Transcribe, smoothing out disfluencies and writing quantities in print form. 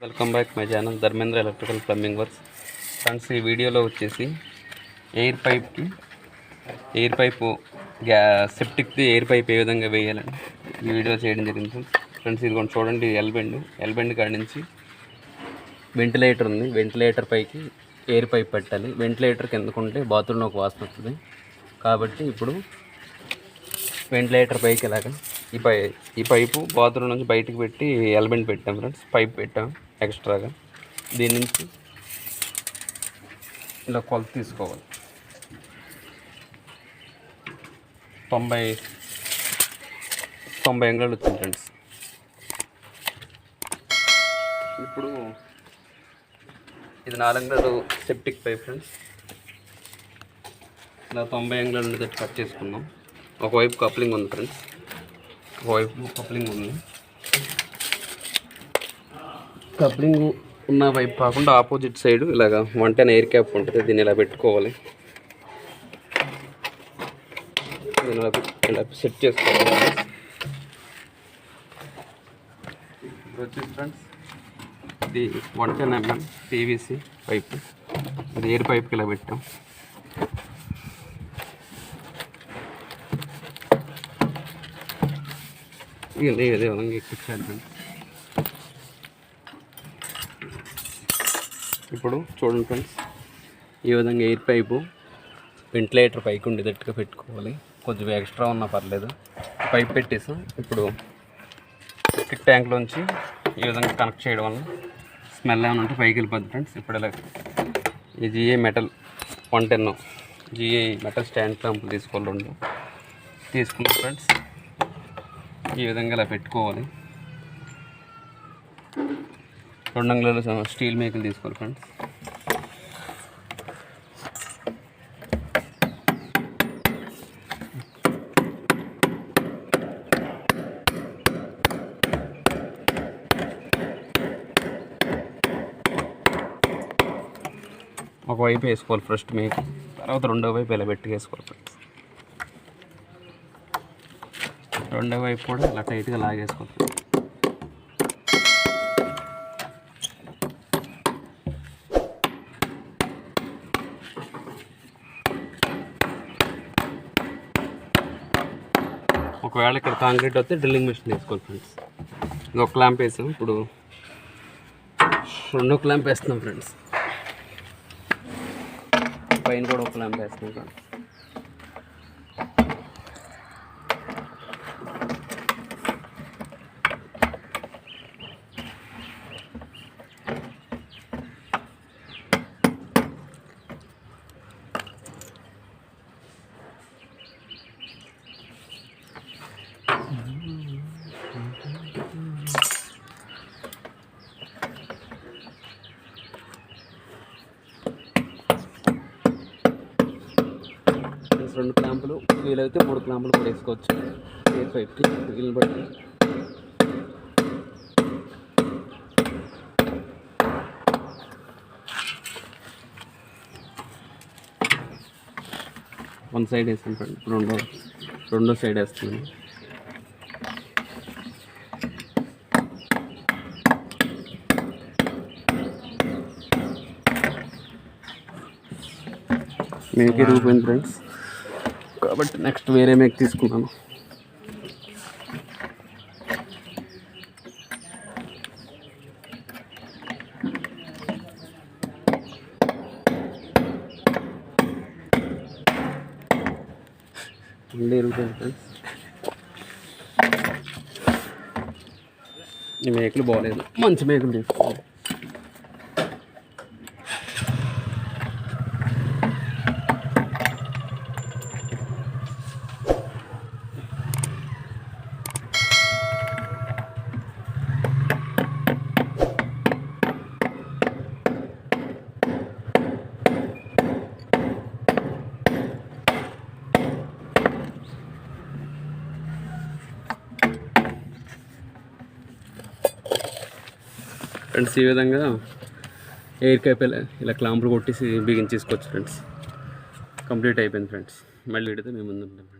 Welcome back my channel Dharmendra electrical plumbing works. Friends, ఈ వీడియోలో వచ్చేసి ఎయిర్ పైపు సెప్టిక్ది ఎయిర్ పైప్ ఏ విధంగా వేయాలని ఈ వీడియో చేయడం జరిగింది. ఫ్రెండ్స్, ఇది కొంచెం చూడండి. ఎల్బెండ్ కాడి నుంచి వెంటిలేటర్ ఉంది. వెంటిలేటర్ పైకి ఎయిర్ పైప్ పెట్టాలి. వెంటిలేటర్ కిందకుంటే బాత్రూంలో ఒక వాసన వస్తుంది కాబట్టి ఇప్పుడు వెంటిలేటర్ పైకి ఇలాగా ఈ పైపు బాత్రూమ్ నుంచి బయటికి పెట్టి ఎల్బెండ్ పెట్టాం ఫ్రెండ్స్. పైప్ పెట్టాం ఎక్స్ట్రాగా. దీని నుంచి ఇలా కొలత తీసుకోవాలి. 90 అంగుళాలు వచ్చింది ఫ్రెండ్స్. ఇప్పుడు ఇది 4 అంగుళాలు సెప్టిక్ పైప్ ఫ్రెండ్స్. ఇలా 90 అంగుళాలు ఉండేటట్టు కట్ చేసుకుందాం. ఒకవైపు కప్లింగ్ ఉంది ఫ్రెండ్స్, ఒకవైపు కప్లింగ్ ఉంది. కప్లింగ్ ఉన్న వైపు కాకుండా ఆపోజిట్ సైడ్ ఇలాగ 110 ఎయిర్ క్యాప్ ఉంటుంది. దీన్ని ఇలా పెట్టుకోవాలి. దీన్ని ఇలా సెట్ చేసుకోవాలి. ఇప్పుడు వచ్చేసి ఫ్రెండ్స్, ఇది 110 mm PVC పైపు. ఇది ఎయిర్ పైప్కి ఇలా పెట్టాం. ఇదే విధంగా ఎక్కించాలి ఫ్రెండ్స్. ఇప్పుడు చూడండి ఫ్రెండ్స్, ఈ విధంగా ఎయిర్ పైపు వెంటిలేటర్ పైకి ఉండేటట్టుగా పెట్టుకోవాలి. కొంచెం ఎక్స్ట్రా ఉన్నా పర్లేదు. పైప్ పెట్టేసాం. ఇప్పుడు సెప్టిక్ ట్యాంక్లోంచి ఈ విధంగా కనెక్ట్ చేయడం వల్ల స్మెల్ ఏమైనా ఉంటే పైకి వెళ్ళిపోద్ది ఫ్రెండ్స్. ఇప్పుడు ఇలా ఈ GA metal 110 GA metal stand క్లాంపులు తీసుకోవాలి. తీసుకున్నాం ఫ్రెండ్స్. ఈ విధంగా ఇలా పెట్టుకోవాలి. 2 అంగుళాలు స్టీల్ మేకులు తీసుకోవాలి ఫ్రెండ్స్. ఒకవైపు వేసుకోవాలి ఫస్ట్ మేకు, తర్వాత రెండో వైపు ఇలా పెట్టి వేసుకోవాలి ఫ్రెండ్స్. రెండో వైపు కూడా ఇలా టైట్గా లాగేసుకోవాలి. ఒకవేళ ఇక్కడ కాంక్రీట్ వస్తే డ్రిల్లింగ్ మిషన్ తీసుకోవాలి ఫ్రెండ్స్. ఇది ఒక క్లాంప్ వేసాం. ఇప్పుడు రెండో క్లాంప్ వేస్తున్నాం ఫ్రెండ్స్. పైన కూడా ఒక క్లాంప్ వేస్తున్నాం ఫ్రెండ్స్. రెండు క్లాంపులు, వీలైతే 3 క్లాంపులు కూడా వేసుకోవచ్చు ఎయిర్ పైప్కి వీలుని బట్టి. వన్ సైడ్ వేస్తాను ఫ్రెండ్, రెండో సైడ్ వేస్తున్నాను. మేక్ ఇరిగిపోయింది ఫ్రెండ్స్ కాబట్టి నెక్స్ట్ వేరే మేక్ తీసుకున్నాను. ఇరిగిపోయింది ఫ్రెండ్స్. ఈ మేకులు బాగలేదు, మంచి మేకులు తీసుకోవాలి. ఫ్రెండ్స్, ఈ విధంగా ఎయిర్ క్యాప్ ఇలా క్లాంపులు కొట్టేసి బిగించేసుకోవచ్చు ఫ్రెండ్స్. కంప్లీట్ అయిపోయింది ఫ్రెండ్స్. మళ్ళీ పెడితే మేము ముందు ఉంటాం.